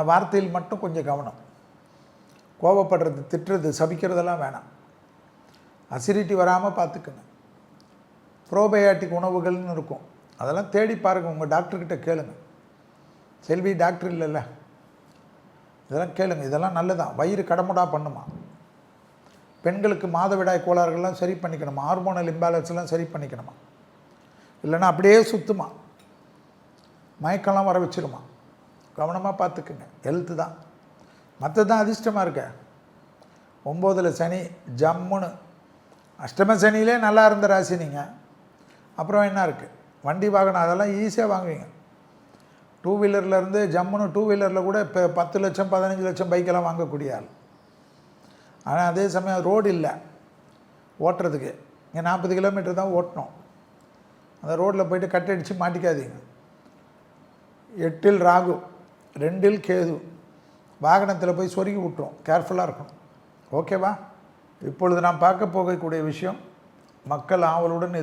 வார்த்தையில் மட்டும் கொஞ்சம் கவனம். கோபப்படுறது, திட்டுறது, சபிக்கிறதெல்லாம் வேணாம். அசிடிட்டி வராமல் பார்த்துக்குங்க. ப்ரோபயாட்டிக் உணவுகள்னு இருக்கும், அதெல்லாம் தேடி பாருங்கள். உங்கள் டாக்டர்கிட்ட கேளுங்க. செல்வி டாக்டர் இல்லைல்ல, இதெல்லாம் கேளுங்க. இதெல்லாம் நல்லதான். வயிறு கடமுடா பண்ணுமா. பெண்களுக்கு மாதவிடாய் கோளாறுகள்லாம் சரி பண்ணிக்கணுமா. ஹார்மோனல் இம்பேலன்ஸ்லாம் சரி பண்ணிக்கணுமா. இல்லைன்னா அப்படியே சுற்றுமா, மயக்கம்லாம் வர வச்சிருமா. கவனமாக பார்த்துக்குங்க. ஹெல்த்து தான். மற்றது தான் அதிர்ஷ்டமாக இருக்க. 9ல் சனி ஜம்முன்னு. அஷ்டம சனியிலே நல்லா இருந்த ராசி நீங்கள். அப்புறம் என்ன இருக்குது, வண்டி வாகனம் அதெல்லாம் ஈஸியாக வாங்குவீங்க. டூ வீலர்லேருந்து ஜம்முன்னு டூ வீலரில் கூட இப்போ 10 லட்சம் 15 லட்சம் பைக்கெல்லாம் வாங்கக்கூடிய ஆள். ஆனால் அதே சமயம் ரோடு இல்லை ஓட்டுறதுக்கு. இங்கே 40 கிலோமீட்டர் தான் ஓட்டணும். அந்த ரோட்டில் போய்ட்டு கட்டடிச்சு மாட்டிக்காதீங்க. 8ல் ராகு, 2ல் கேது. வாகனத்தில் போய் சொருகி விட்டுரும். கேர்ஃபுல்லாக இருக்கணும். ஓகேவா? இப்பொழுது நாம் பார்க்க போகக்கூடிய விஷயம், மக்கள் ஆவலுடன்